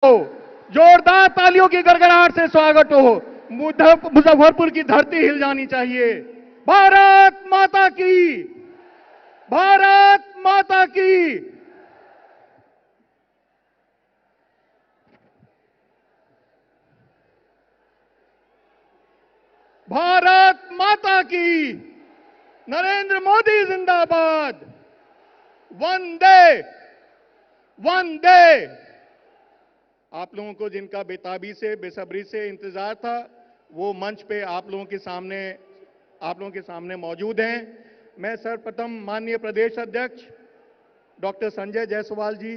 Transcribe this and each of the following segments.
जोरदार तालियों की गड़गड़ाहट से स्वागत हो। मुजफ्फरपुर की धरती हिल जानी चाहिए। भारत माता की, भारत माता की। भारत माता की। नरेंद्र मोदी जिंदाबाद। वंदे वंदे। आप लोगों को जिनका बेताबी से, बेसब्री से इंतजार था, वो मंच पे आप लोगों के सामने मौजूद हैं। मैं सर्वप्रथम माननीय प्रदेश अध्यक्ष डॉक्टर संजय जायसवाल जी,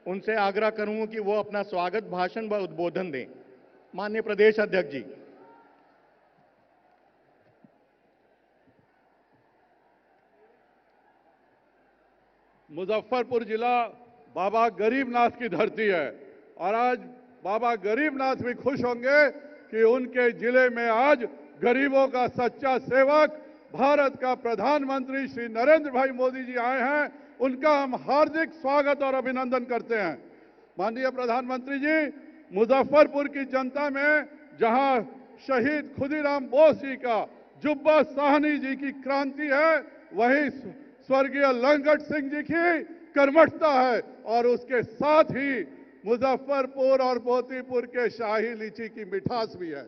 उनसे आग्रह करूंगा कि वो अपना स्वागत भाषण व उद्बोधन दें। माननीय प्रदेश अध्यक्ष जी। मुजफ्फरपुर जिला बाबा गरीबनाथ की धरती है और आज बाबा गरीबनाथ भी खुश होंगे कि उनके जिले में आज गरीबों का सच्चा सेवक भारत का प्रधानमंत्री श्री नरेंद्र भाई मोदी जी आए हैं। उनका हम हार्दिक स्वागत और अभिनंदन करते हैं। माननीय प्रधानमंत्री जी, मुजफ्फरपुर की जनता में जहां शहीद खुदीराम बोस जी का, जुब्बा साहनी जी की क्रांति है, वहीं स्वर्गीय लंगट सिंह जी की कर्मठता है और उसके साथ ही मुजफ्फरपुर और मोतीपुर के शाही लीची की मिठास भी है।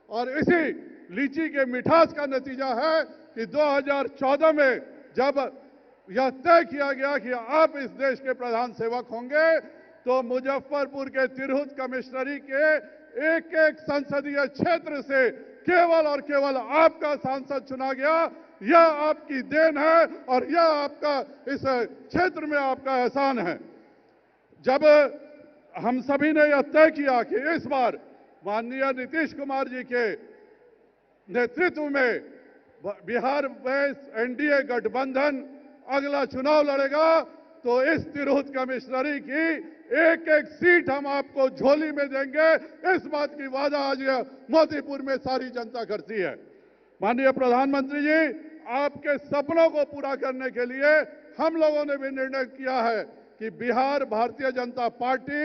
और इसी लीची के मिठास का नतीजा है कि 2014 में जब यह तय किया गया कि आप इस देश के प्रधान सेवक होंगे, तो मुजफ्फरपुर के तिरहुत कमिश्नरी के एक एक संसदीय क्षेत्र से केवल और केवल आपका सांसद चुना गया। यह आपकी देन है और यह आपका इस क्षेत्र में आपका एहसान है। जब हम सभी ने यह तय किया कि इस बार माननीय नीतीश कुमार जी के नेतृत्व में बिहार में एनडीए गठबंधन अगला चुनाव लड़ेगा, तो इस तिरहुत कमिश्नरी की एक एक सीट हम आपको झोली में देंगे। इस बात की वादा आज मोतीपुर में सारी जनता करती है। माननीय प्रधानमंत्री जी, आपके सपनों को पूरा करने के लिए हम लोगों ने भी निर्णय किया है कि बिहार भारतीय जनता पार्टी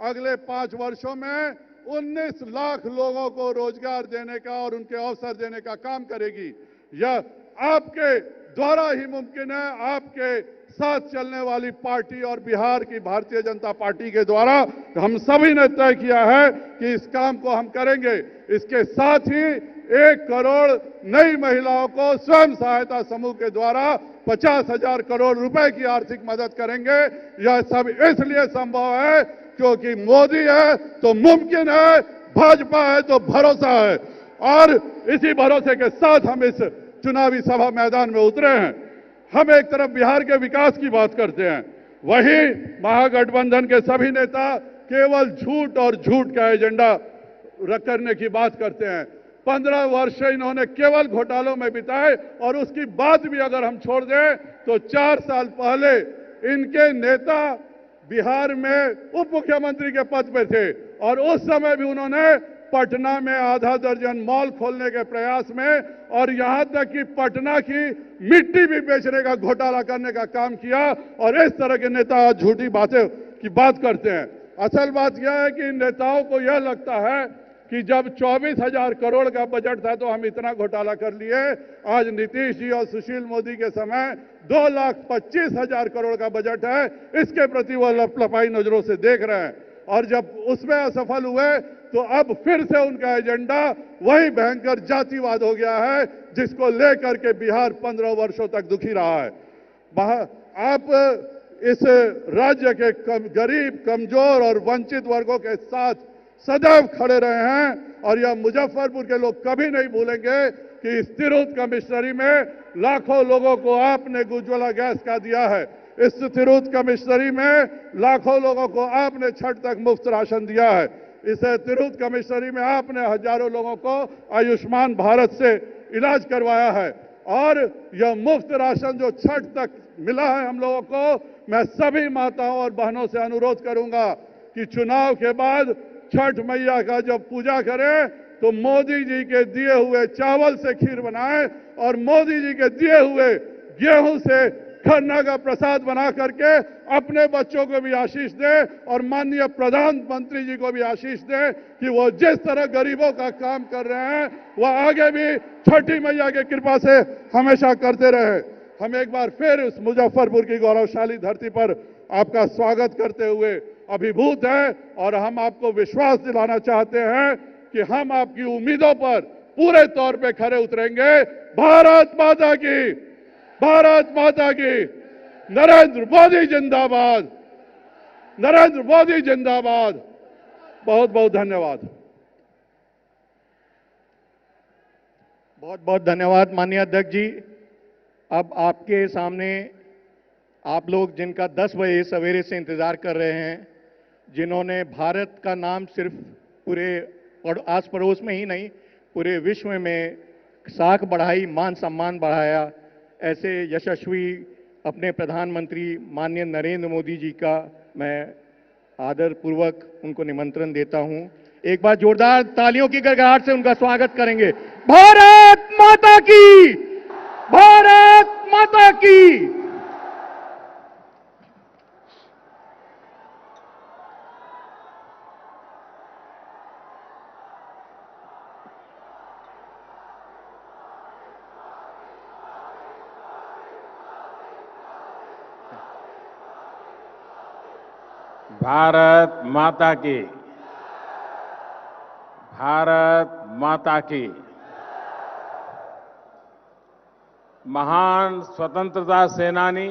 अगले 5 वर्षों में 19 लाख लोगों को रोजगार देने का और उनके अवसर देने का काम करेगी। यह आपके द्वारा ही मुमकिन है, आपके साथ चलने वाली पार्टी और बिहार की भारतीय जनता पार्टी के द्वारा हम सभी ने तय किया है कि इस काम को हम करेंगे। इसके साथ ही 1 करोड़ नई महिलाओं को स्वयं सहायता समूह के द्वारा 50,000 करोड़ रुपए की आर्थिक मदद करेंगे। यह सब इसलिए संभव है क्योंकि मोदी है तो मुमकिन है, भाजपा है तो भरोसा है। और इसी भरोसे के साथ हम इस चुनावी सभा मैदान में उतरे हैं। हम एक तरफ बिहार के विकास की बात करते हैं, वहीं महागठबंधन के सभी नेता केवल झूठ और झूठ का एजेंडा करने की बात करते हैं। 15 वर्ष इन्होंने केवल घोटालों में बिताए और उसकी बात भी अगर हम छोड़ दें तो 4 साल पहले इनके नेता बिहार में उप मुख्यमंत्री के पद पे थे और उस समय भी उन्होंने पटना में आधा दर्जन मॉल खोलने के प्रयास में और यहां तक कि पटना की मिट्टी भी बेचने का घोटाला करने का काम किया। और इस तरह के नेता झूठी बातें की बात करते हैं। असल बात यह है कि इन नेताओं को यह लगता है कि जब 24,000 करोड़ का बजट था तो हम इतना घोटाला कर लिए। आज नीतीश जी और सुशील मोदी के समय 2,25,000 करोड़ का बजट है। इसके प्रति वो लपलपाई नजरों से देख रहे हैं और जब उसमें असफल हुए तो अब फिर से उनका एजेंडा वही भयंकर जातिवाद हो गया है, जिसको लेकर के बिहार 15 वर्षों तक दुखी रहा है। आप इस राज्य के गरीब, कमजोर और वंचित वर्गों के साथ सदैव खड़े रहे हैं और यह मुजफ्फरपुर के लोग कभी नहीं भूलेंगे कि इस तिरहुत कमिश्नरी में लाखों लोगों को आपने उज्ज्वला गैस का दिया है। इस तिरहुत कमिश्नरी में लाखों लोगों को आपने छठ तक मुफ्त राशन दिया है। इस तिरहुत कमिश्नरी में आपने हजारों लोगों को आयुष्मान भारत से इलाज करवाया है और यह मुफ्त राशन जो छठ तक मिला है हम लोगों को, मैं सभी माताओं और बहनों से अनुरोध करूंगा कि चुनाव के बाद छठ मैया का जब पूजा करें तो मोदी जी के दिए हुए चावल से खीर बनाएं और मोदी जी के दिए हुए गेहूं से खन्ना का प्रसाद बना करके अपने बच्चों को भी आशीष दे और माननीय प्रधानमंत्री जी को भी आशीष दे कि वो जिस तरह गरीबों का काम कर रहे हैं वह आगे भी छठी मैया की कृपा से हमेशा करते रहे। हम एक बार फिर इस मुजफ्फरपुर की गौरवशाली धरती पर आपका स्वागत करते हुए अभिभूत है और हम आपको विश्वास दिलाना चाहते हैं कि हम आपकी उम्मीदों पर पूरे तौर पे खरे उतरेंगे। भारत माता की, भारत माता की, नरेंद्र मोदी जिंदाबाद, नरेंद्र मोदी जिंदाबाद। बहुत बहुत धन्यवाद। बहुत बहुत धन्यवाद माननीय अध्यक्ष जी। अब आपके सामने आप लोग जिनका 10 बजे सवेरे से इंतजार कर रहे हैं, जिन्होंने भारत का नाम सिर्फ पूरे आस पड़ोस में ही नहीं पूरे विश्व में साख बढ़ाई, मान सम्मान बढ़ाया, ऐसे यशस्वी अपने प्रधानमंत्री माननीय नरेंद्र मोदी जी का मैं आदर पूर्वक उनको निमंत्रण देता हूं। एक बार जोरदार तालियों की गड़गड़ाहट से उनका स्वागत करेंगे। भारत माता की, भारत माता की। भारत माता की, भारत माता की। महान स्वतंत्रता सेनानी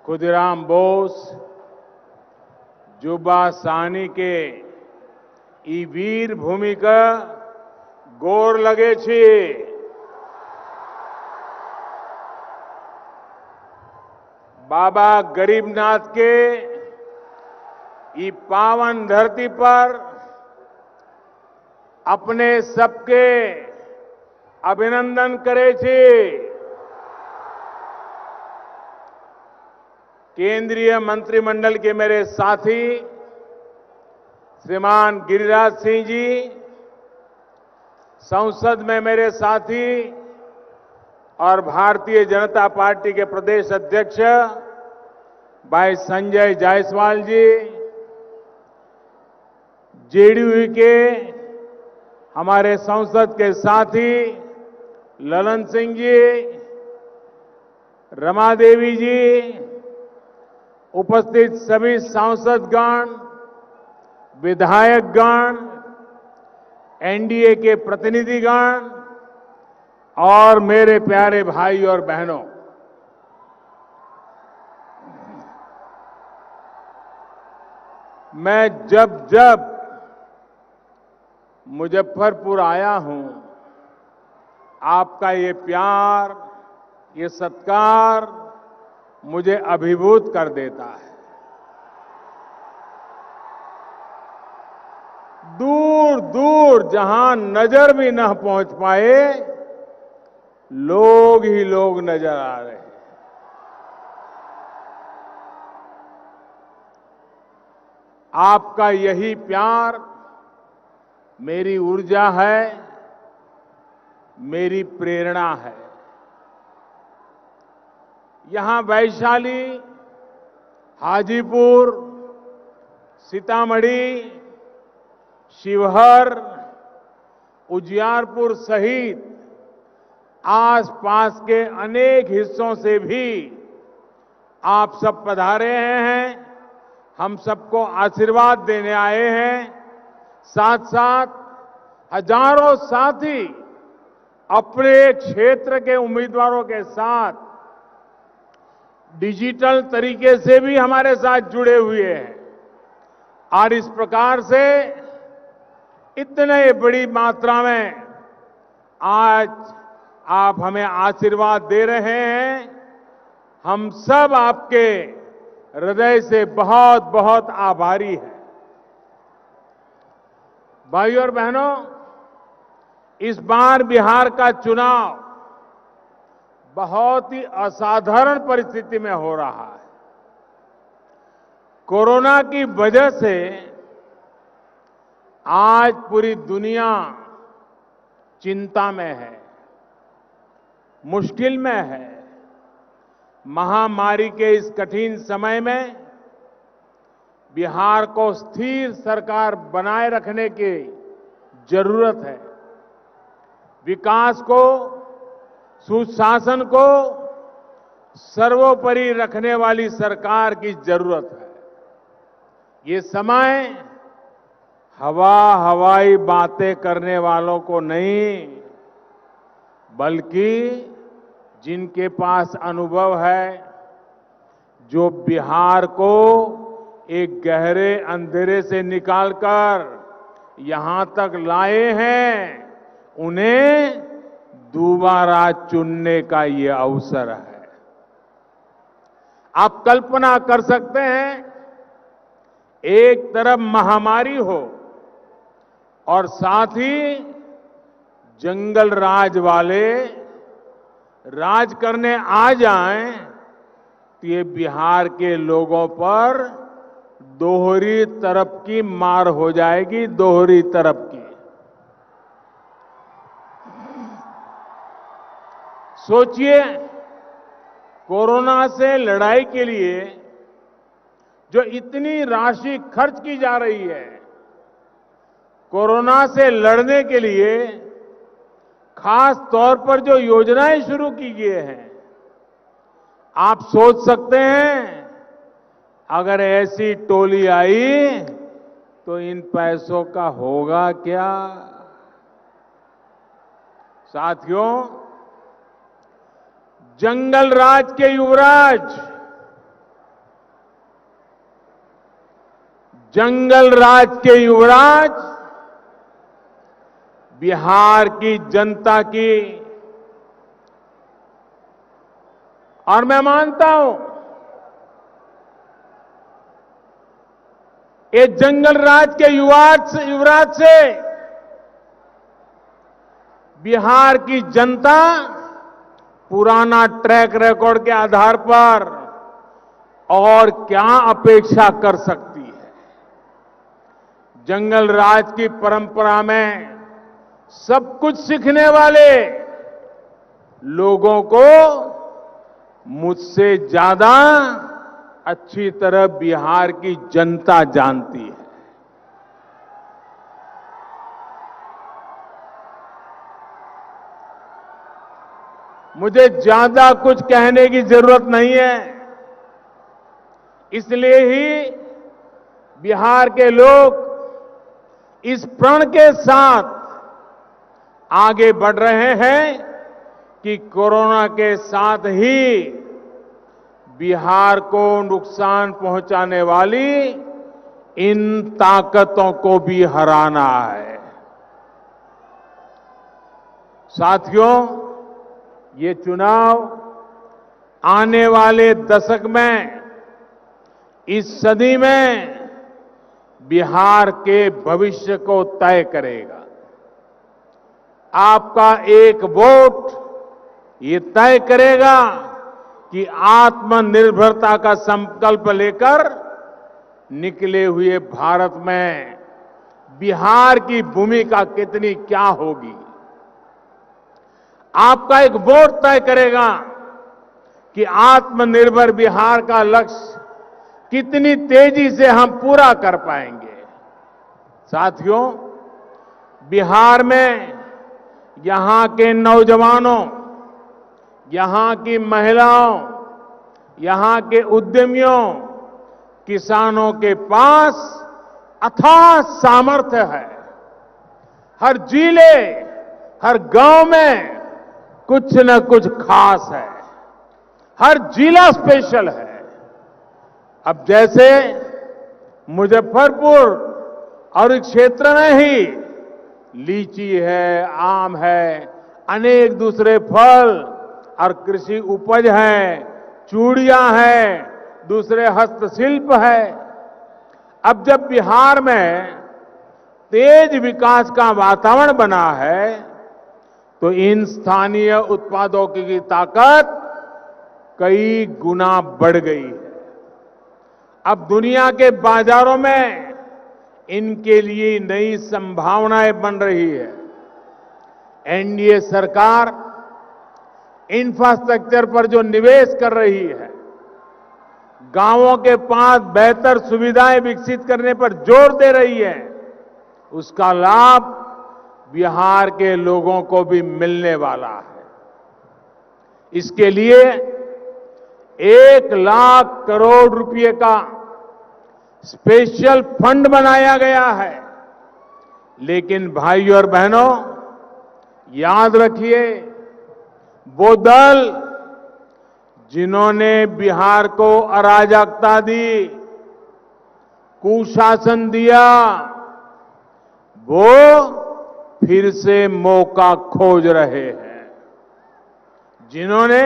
खुदीराम बोस, जुब्बा साहनी के ई वीर भूमिका गोर लगे छी। बाबा गरीबनाथ के ई पावन धरती पर अपने सबके अभिनंदन करे छे। केंद्रीय मंत्रिमंडल के मेरे साथी श्रीमान गिरिराज सिंह जी, संसद में मेरे साथी और भारतीय जनता पार्टी के प्रदेश अध्यक्ष भाई संजय जायसवाल जी, जेडीयू के हमारे संसद के साथी ललन सिंह जी, रमा देवी जी, उपस्थित सभी सांसदगण, विधायकगण, एनडीए के प्रतिनिधिगण और मेरे प्यारे भाई और बहनों, मैं जब जब मुजफ्फरपुर आया हूं, आपका ये प्यार, ये सत्कार मुझे अभिभूत कर देता है। दूर दूर जहां नजर भी न पहुंच पाए, लोग ही लोग नजर आ रहे हैं। आपका यही प्यार मेरी ऊर्जा है, मेरी प्रेरणा है। यहां वैशाली, हाजीपुर, सीतामढ़ी, शिवहर, उजियारपुर सहित आसपास के अनेक हिस्सों से भी आप सब पधारे हैं, हम सबको आशीर्वाद देने आए हैं। साथ साथ हजारों साथी अपने क्षेत्र के उम्मीदवारों के साथ डिजिटल तरीके से भी हमारे साथ जुड़े हुए हैं और इस प्रकार से इतने बड़ी मात्रा में आज आप हमें आशीर्वाद दे रहे हैं। हम सब आपके हृदय से बहुत बहुत आभारी हैं। भाइयों और बहनों, इस बार बिहार का चुनाव बहुत ही असाधारण परिस्थिति में हो रहा है। कोरोना की वजह से आज पूरी दुनिया चिंता में है, मुश्किल में है। महामारी के इस कठिन समय में बिहार को स्थिर सरकार बनाए रखने की जरूरत है। विकास को, सुशासन को सर्वोपरि रखने वाली सरकार की जरूरत है। ये समय हवाई बातें करने वालों को नहीं, बल्कि जिनके पास अनुभव है, जो बिहार को एक गहरे अंधेरे से निकालकर यहां तक लाए हैं, उन्हें दोबारा चुनने का ये अवसर है। आप कल्पना कर सकते हैं, एक तरफ महामारी हो और साथ ही जंगल राज वाले राज करने आ जाएं, तो ये बिहार के लोगों पर दोहरी तरफ की मार हो जाएगी, दोहरी तरफ की। सोचिए, कोरोना से लड़ाई के लिए जो इतनी राशि खर्च की जा रही है, कोरोना से लड़ने के लिए खास तौर पर जो योजनाएं शुरू की गई हैं, आप सोच सकते हैं अगर ऐसी टोली आई तो इन पैसों का होगा क्या। साथियों, जंगल राज के युवराज, जंगल राज के युवराज बिहार की जनता की, और मैं मानता हूं ये जंगल राज के युवराज से बिहार की जनता पुराना ट्रैक रिकॉर्ड के आधार पर और क्या अपेक्षा कर सकती है। जंगल राज की परंपरा में सब कुछ सीखने वाले लोगों को मुझसे ज्यादा अच्छी तरह बिहार की जनता जानती है। मुझे ज्यादा कुछ कहने की जरूरत नहीं है, इसलिए ही बिहार के लोग इस प्रण के साथ आगे बढ़ रहे हैं कि कोरोना के साथ ही बिहार को नुकसान पहुंचाने वाली इन ताकतों को भी हराना है। साथियों, ये चुनाव आने वाले दशक में, इस सदी में बिहार के भविष्य को तय करेगा। आपका एक वोट ये तय करेगा कि आत्मनिर्भरता का संकल्प लेकर निकले हुए भारत में बिहार की भूमिका कितनी क्या होगी। आपका एक वोट तय करेगा कि आत्मनिर्भर बिहार का लक्ष्य कितनी तेजी से हम पूरा कर पाएंगे। साथियों, बिहार में यहां के नौजवानों, यहां की महिलाओं, यहां के उद्यमियों, किसानों के पास अथाह सामर्थ्य है। हर जिले, हर गांव में कुछ न कुछ खास है, हर जिला स्पेशल है। अब जैसे मुजफ्फरपुर और इस क्षेत्र में ही लीची है, आम है, अनेक दूसरे फल और कृषि उपज है, चूड़ियां हैं, दूसरे हस्तशिल्प है। अब जब बिहार में तेज विकास का वातावरण बना है, तो इन स्थानीय उत्पादों की ताकत कई गुना बढ़ गई है। अब दुनिया के बाजारों में इनके लिए नई संभावनाएं बन रही है। एनडीए सरकार इंफ्रास्ट्रक्चर पर जो निवेश कर रही है, गांवों के पास बेहतर सुविधाएं विकसित करने पर जोर दे रही है, उसका लाभ बिहार के लोगों को भी मिलने वाला है। इसके लिए 1,00,000 करोड़ रुपए का स्पेशल फंड बनाया गया है। लेकिन भाइयों और बहनों, याद रखिए, वो दल जिन्होंने बिहार को अराजकता दी, कुशासन दिया, वो फिर से मौका खोज रहे हैं। जिन्होंने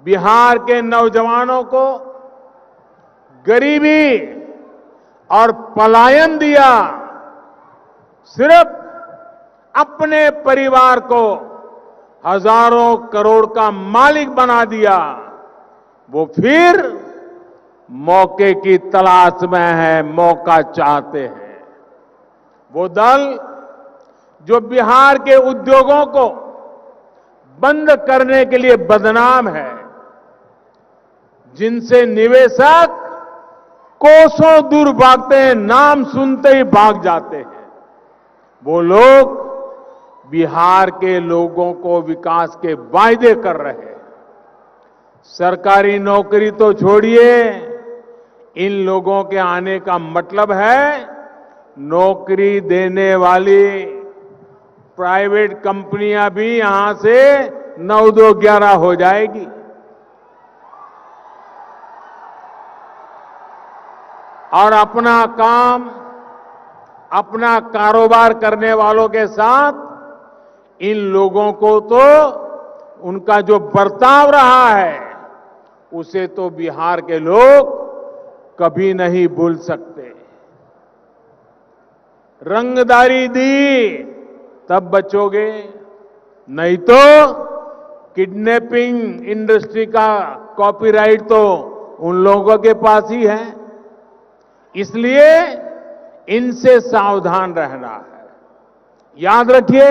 बिहार के नौजवानों को गरीबी और पलायन दिया, सिर्फ अपने परिवार को हजारों करोड़ का मालिक बना दिया, वो फिर मौके की तलाश में है, मौका चाहते हैं। वो दल जो बिहार के उद्योगों को बंद करने के लिए बदनाम है, जिनसे निवेशक कोसों दूर भागते हैं, नाम सुनते ही भाग जाते हैं, वो लोग बिहार के लोगों को विकास के वायदे कर रहे हैं। सरकारी नौकरी तो छोड़िए, इन लोगों के आने का मतलब है नौकरी देने वाली प्राइवेट कंपनियां भी यहां से 9-2-11 हो जाएगी। और अपना काम, अपना कारोबार करने वालों के साथ इन लोगों को तो उनका जो बर्ताव रहा है, उसे तो बिहार के लोग कभी नहीं भूल सकते। रंगदारी दी तब बचोगे, नहीं तो किडनैपिंग इंडस्ट्री का कॉपीराइट तो उन लोगों के पास ही है। इसलिए इनसे सावधान रहना है। याद रखिए,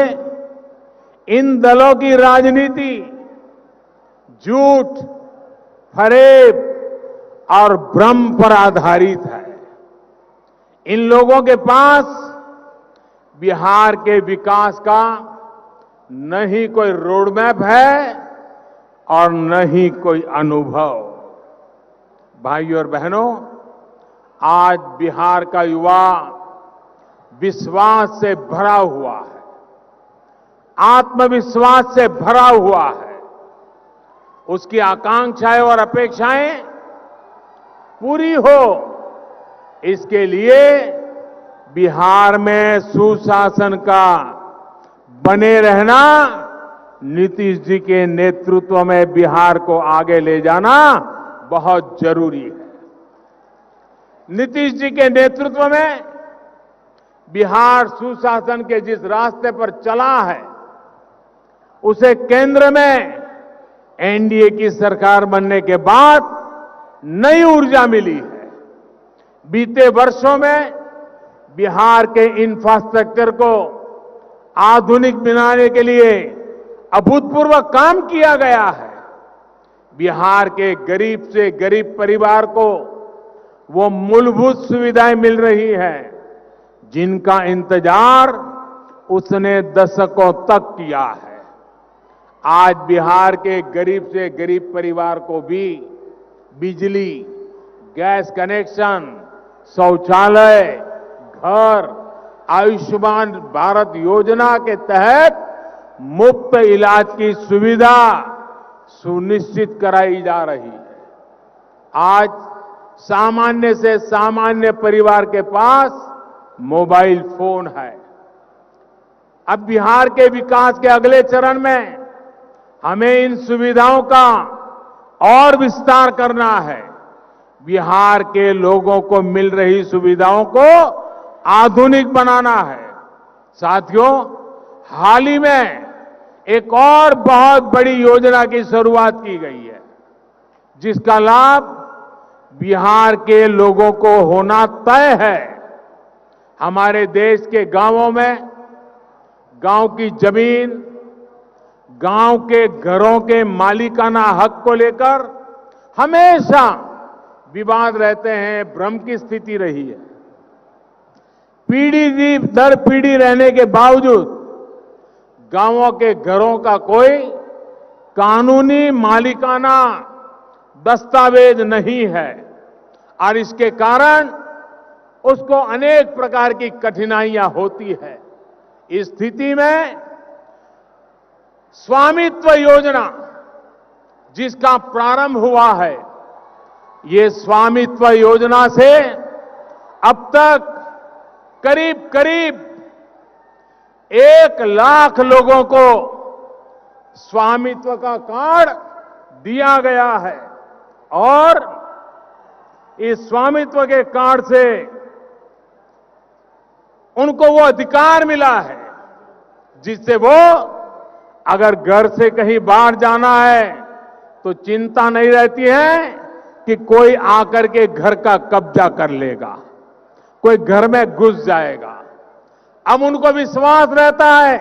इन दलों की राजनीति झूठ, फरेब और भ्रम पर आधारित है। इन लोगों के पास बिहार के विकास का न ही कोई रोड मैप है और न ही कोई अनुभव। भाइयों और बहनों, आज बिहार का युवा विश्वास से भरा हुआ है, आत्मविश्वास से भरा हुआ है। उसकी आकांक्षाएं और अपेक्षाएं पूरी हो, इसके लिए बिहार में सुशासन का बने रहना, नीतीश जी के नेतृत्व में बिहार को आगे ले जाना बहुत जरूरी है। नीतीश जी के नेतृत्व में बिहार सुशासन के जिस रास्ते पर चला है, उसे केंद्र में एनडीए की सरकार बनने के बाद नई ऊर्जा मिली है। बीते वर्षों में बिहार के इंफ्रास्ट्रक्चर को आधुनिक बनाने के लिए अभूतपूर्व काम किया गया है। बिहार के गरीब से गरीब परिवार को वो मूलभूत सुविधाएं मिल रही है जिनका इंतजार उसने दशकों तक किया है। आज बिहार के गरीब से गरीब परिवार को भी बिजली, गैस कनेक्शन, शौचालय, घर, आयुष्मान भारत योजना के तहत मुफ्त इलाज की सुविधा सुनिश्चित कराई जा रही है। आज सामान्य से सामान्य परिवार के पास मोबाइल फोन है। अब बिहार के विकास के अगले चरण में हमें इन सुविधाओं का और विस्तार करना है। बिहार के लोगों को मिल रही सुविधाओं को आधुनिक बनाना है। साथियों, हाल ही में एक और बहुत बड़ी योजना की शुरुआत की गई है, जिसका लाभ बिहार के लोगों को होना तय है। हमारे देश के गांवों में गांव की जमीन गांव के घरों के मालिकाना हक को लेकर हमेशा विवाद रहते हैं, भ्रम की स्थिति रही है। पीढ़ी दर पीढ़ी रहने के बावजूद गांवों के घरों का कोई कानूनी मालिकाना दस्तावेज नहीं है और इसके कारण उसको अनेक प्रकार की कठिनाइयां होती है। इस स्थिति में स्वामित्व योजना जिसका प्रारंभ हुआ है, ये स्वामित्व योजना से अब तक करीब करीब 1 लाख लोगों को स्वामित्व का कार्ड दिया गया है और इस स्वामित्व के कार्ड से उनको वो अधिकार मिला है जिससे वो अगर घर से कहीं बाहर जाना है तो चिंता नहीं रहती है कि कोई आकर के घर का कब्जा कर लेगा, कोई घर में घुस जाएगा। अब उनको विश्वास रहता है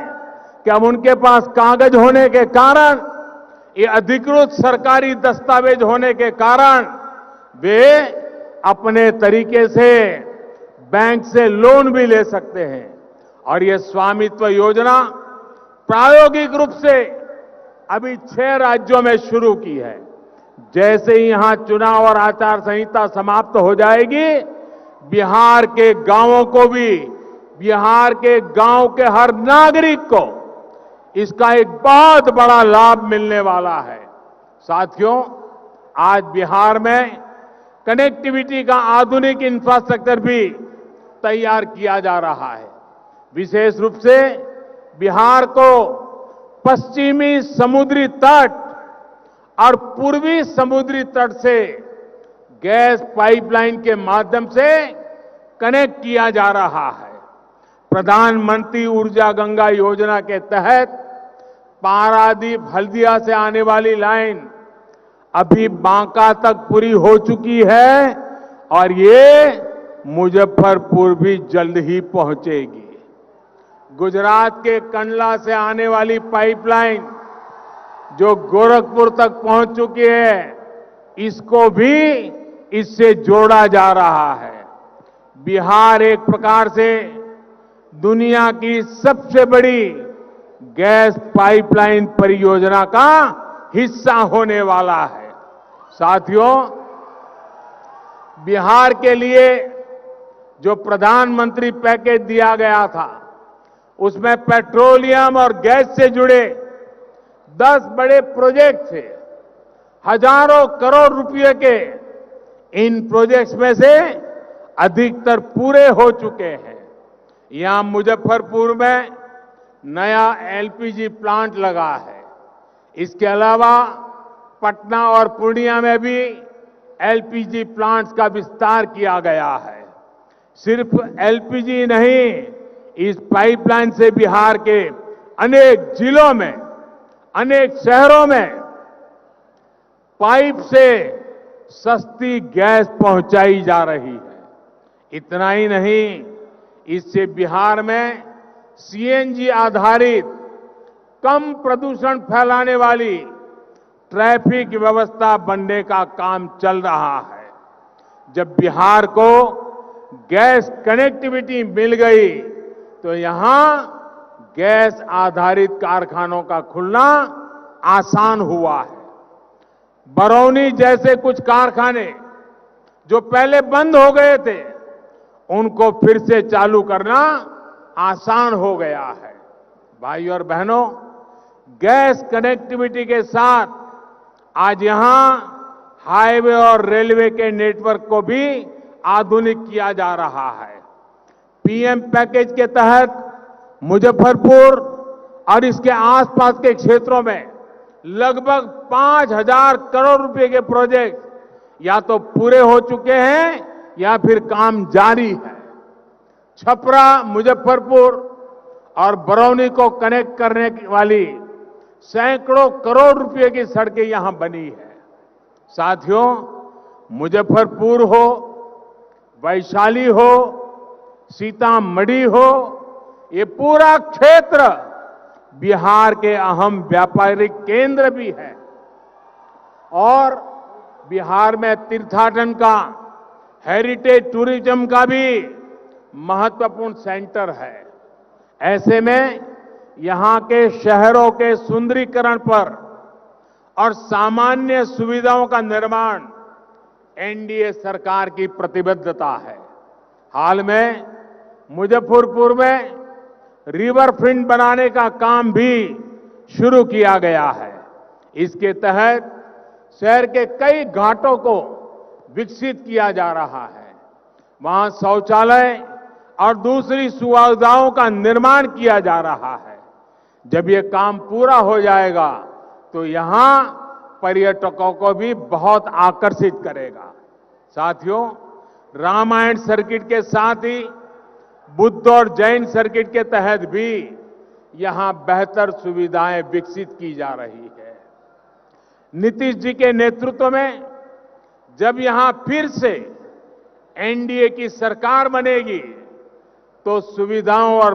कि अब उनके पास कागज होने के कारण, ये अधिकृत सरकारी दस्तावेज होने के कारण वे अपने तरीके से बैंक से लोन भी ले सकते हैं। और ये स्वामित्व योजना प्रायोगिक रूप से अभी 6 राज्यों में शुरू की है। जैसे ही यहां चुनाव और आचार संहिता समाप्त हो जाएगी, बिहार के गांवों को भी, बिहार के गांव के हर नागरिक को इसका एक बहुत बड़ा लाभ मिलने वाला है। साथियों, आज बिहार में कनेक्टिविटी का आधुनिक इंफ्रास्ट्रक्चर भी तैयार किया जा रहा है। विशेष रूप से बिहार को पश्चिमी समुद्री तट और पूर्वी समुद्री तट से गैस पाइपलाइन के माध्यम से कनेक्ट किया जा रहा है। प्रधानमंत्री ऊर्जा गंगा योजना के तहत पारादीप हल्दिया से आने वाली लाइन अभी बांका तक पूरी हो चुकी है और ये मुजफ्फरपुर भी जल्द ही पहुंचेगी। गुजरात के कंडला से आने वाली पाइपलाइन जो गोरखपुर तक पहुंच चुकी है, इसको भी इससे जोड़ा जा रहा है। बिहार एक प्रकार से दुनिया की सबसे बड़ी गैस पाइपलाइन परियोजना का हिस्सा होने वाला है। साथियों, बिहार के लिए जो प्रधानमंत्री पैकेज दिया गया था, उसमें पेट्रोलियम और गैस से जुड़े 10 बड़े प्रोजेक्ट थे। हजारों करोड़ रुपए के इन प्रोजेक्ट्स में से अधिकतर पूरे हो चुके हैं। यहां मुजफ्फरपुर में नया एलपीजी प्लांट लगा है। इसके अलावा पटना और पूर्णिया में भी एलपीजी प्लांट्स का विस्तार किया गया है। सिर्फ एलपीजी नहीं, इस पाइपलाइन से बिहार के अनेक जिलों में, अनेक शहरों में पाइप से सस्ती गैस पहुंचाई जा रही है। इतना ही नहीं, इससे बिहार में सीएनजी आधारित कम प्रदूषण फैलाने वाली ट्रैफिक व्यवस्था बनने का काम चल रहा है। जब बिहार को गैस कनेक्टिविटी मिल गई तो यहां गैस आधारित कारखानों का खुलना आसान हुआ है। बरौनी जैसे कुछ कारखाने जो पहले बंद हो गए थे, उनको फिर से चालू करना आसान हो गया है। भाइयों और बहनों, गैस कनेक्टिविटी के साथ आज यहां हाईवे और रेलवे के नेटवर्क को भी आधुनिक किया जा रहा है। पीएम पैकेज के तहत मुजफ्फरपुर और इसके आसपास के क्षेत्रों में लगभग 5,000 करोड़ रुपए के प्रोजेक्ट या तो पूरे हो चुके हैं या फिर काम जारी है। छपरा, मुजफ्फरपुर और बरौनी को कनेक्ट करने वाली सैकड़ों करोड़ रुपए की सड़कें यहां बनी है। साथियों, मुजफ्फरपुर हो, वैशाली हो, सीतामढ़ी हो, ये पूरा क्षेत्र बिहार के अहम व्यापारिक केंद्र भी है और बिहार में तीर्थाटन का, हेरिटेज टूरिज्म का भी महत्वपूर्ण सेंटर है। ऐसे में यहां के शहरों के सुंदरीकरण पर और सामान्य सुविधाओं का निर्माण एनडीए सरकार की प्रतिबद्धता है। हाल में मुजफ्फरपुर में रिवर फ्रंट बनाने का काम भी शुरू किया गया है। इसके तहत शहर के कई घाटों को विकसित किया जा रहा है। वहां शौचालय और दूसरी सुविधाओं का निर्माण किया जा रहा है। जब ये काम पूरा हो जाएगा तो यहां पर्यटकों को भी बहुत आकर्षित करेगा। साथियों, रामायण सर्किट के साथ ही बुद्ध और जैन सर्किट के तहत भी यहां बेहतर सुविधाएं विकसित की जा रही है। नीतीश जी के नेतृत्व में जब यहां फिर से एनडीए की सरकार बनेगी तो सुविधाओं और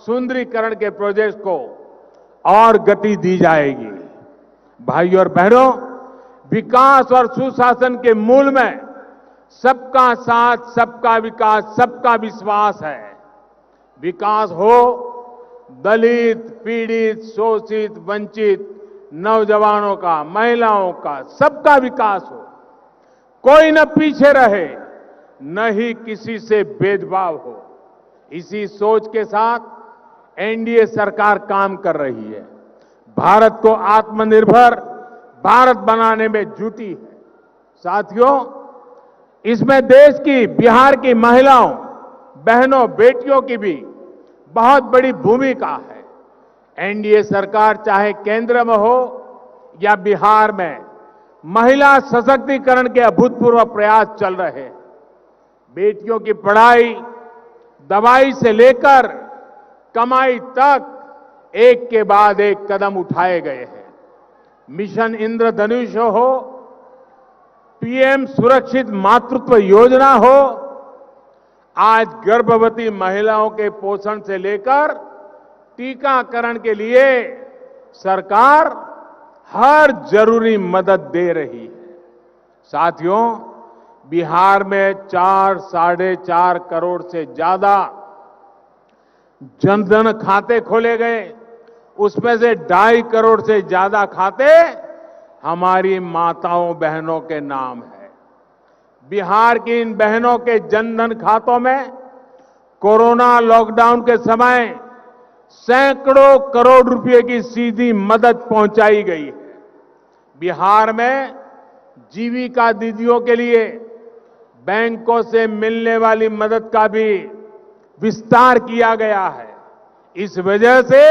सुंदरीकरण के प्रोजेक्ट को और गति दी जाएगी। भाइयों और बहनों, विकास और सुशासन के मूल में सबका साथ, सबका विकास, सबका विश्वास है। विकास हो दलित, पीड़ित, शोषित, वंचित, नौजवानों का, महिलाओं का, सबका विकास हो। कोई न पीछे रहे, न ही किसी से भेदभाव हो। इसी सोच के साथ एनडीए सरकार काम कर रही है। भारत को आत्मनिर्भर भारत बनाने में जुटी है। साथियों, इसमें देश की, बिहार की महिलाओं, बहनों, बेटियों की भी बहुत बड़ी भूमिका है। एनडीए सरकार चाहे केंद्र में हो या बिहार में, महिला सशक्तिकरण के अभूतपूर्व प्रयास चल रहे हैं। बेटियों की पढ़ाई, दवाई से लेकर कमाई तक एक के बाद एक कदम उठाए गए हैं। मिशन इंद्रधनुष हो, पीएम सुरक्षित मातृत्व योजना हो, आज गर्भवती महिलाओं के पोषण से लेकर टीकाकरण के लिए सरकार हर जरूरी मदद दे रही है। साथियों, बिहार में 4-4.5 करोड़ से ज्यादा जनधन खाते खोले गए। उसमें से 2.5 करोड़ से ज्यादा खाते हमारी माताओं बहनों के नाम है। बिहार की इन बहनों के जनधन खातों में कोरोना लॉकडाउन के समय सैकड़ों करोड़ रुपए की सीधी मदद पहुंचाई गई है। बिहार में जीविका दीदियों के लिए बैंकों से मिलने वाली मदद का भी विस्तार किया गया है। इस वजह से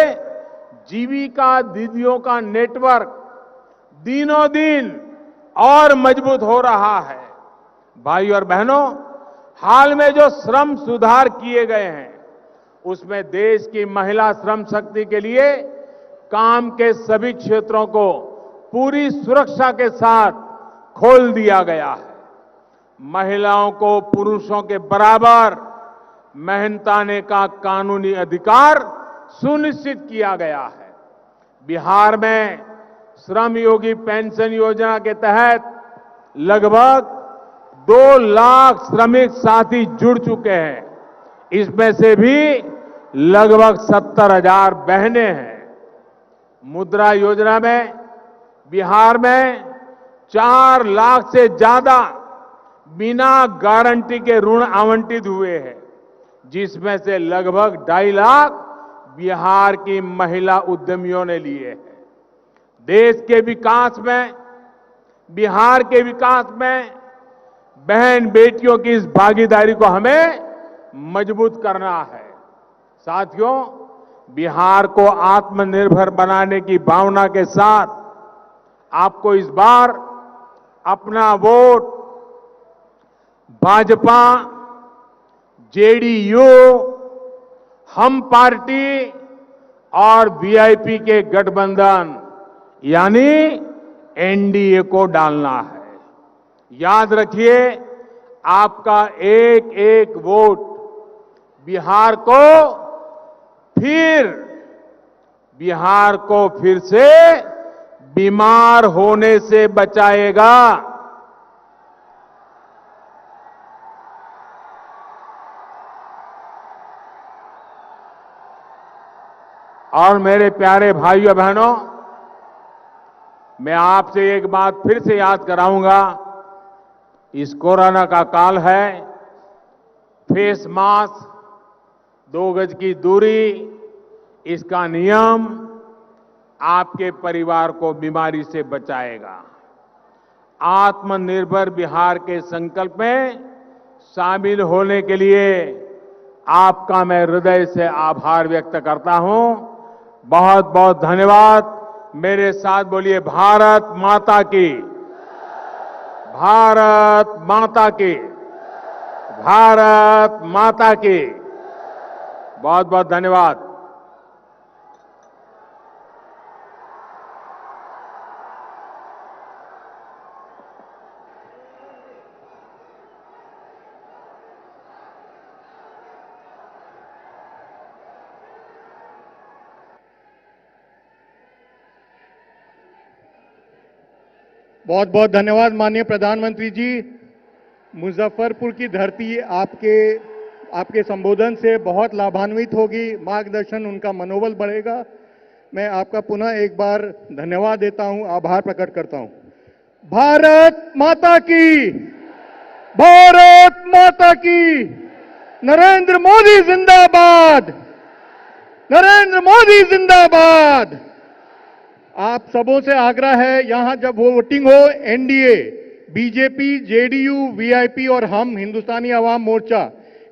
जीविका दीदियों का नेटवर्क दिनों दिन और मजबूत हो रहा है। भाई और बहनों, हाल में जो श्रम सुधार किए गए हैं उसमें देश की महिला श्रम शक्ति के लिए काम के सभी क्षेत्रों को पूरी सुरक्षा के साथ खोल दिया गया है। महिलाओं को पुरुषों के बराबर मेहनताने का कानूनी अधिकार सुनिश्चित किया गया है। बिहार में श्रम योगी पेंशन योजना के तहत लगभग 2 लाख श्रमिक साथी जुड़ चुके हैं। इसमें से भी लगभग 70,000 बहनें हैं। मुद्रा योजना में बिहार में 4 लाख से ज्यादा बिना गारंटी के ऋण आवंटित हुए हैं, जिसमें से लगभग 2.5 लाख बिहार की महिला उद्यमियों ने लिए हैं। देश के विकास में, बिहार के विकास में बहन बेटियों की इस भागीदारी को हमें मजबूत करना है। साथियों, बिहार को आत्मनिर्भर बनाने की भावना के साथ आपको इस बार अपना वोट भाजपा, जेडीयू, हम पार्टी और वीआईपी के गठबंधन यानी एनडीए को डालना है। याद रखिए, आपका एक एक वोट बिहार को फिर बिहार को फिर से बीमार होने से बचाएगा। और मेरे प्यारे भाइयों बहनों, मैं आपसे एक बात फिर से याद कराऊंगा। इस कोरोना का काल है, फेस मास्क, 2 गज की दूरी, इसका नियम आपके परिवार को बीमारी से बचाएगा। आत्मनिर्भर बिहार के संकल्प में शामिल होने के लिए आपका मैं हृदय से आभार व्यक्त करता हूं। बहुत बहुत धन्यवाद। मेरे साथ बोलिए भारत माता की, भारत माता की, भारत माता की। बहुत बहुत धन्यवाद। बहुत बहुत धन्यवाद माननीय प्रधानमंत्री जी। मुजफ्फरपुर की धरती आपके संबोधन से बहुत लाभान्वित होगी, मार्गदर्शन उनका मनोबल बढ़ेगा। मैं आपका पुनः एक बार धन्यवाद देता हूं, आभार प्रकट करता हूं। भारत माता की, भारत माता की, नरेंद्र मोदी जिंदाबाद, नरेंद्र मोदी जिंदाबाद। आप सबों से आग्रह है, यहां जब वोटिंग हो, एनडीए, बीजेपी, जेडीयू, वीआईपी और हम हिंदुस्तानी अवाम मोर्चा,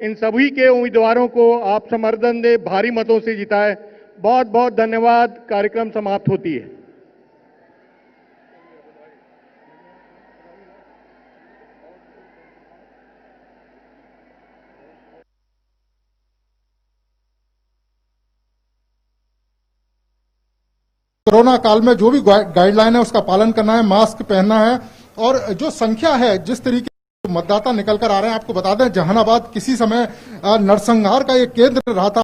इन सभी के उम्मीदवारों को आप समर्थन दे, भारी मतों से जिताए। बहुत बहुत धन्यवाद। कार्यक्रम समाप्त होती है। कोरोना काल में जो भी गाइडलाइन है उसका पालन करना है, मास्क पहनना है। और जो संख्या है, जिस तरीके से मतदाता निकल कर आ रहे हैं, आपको बता दें जहानाबाद किसी समय नरसंहार का एक केंद्र रहा था।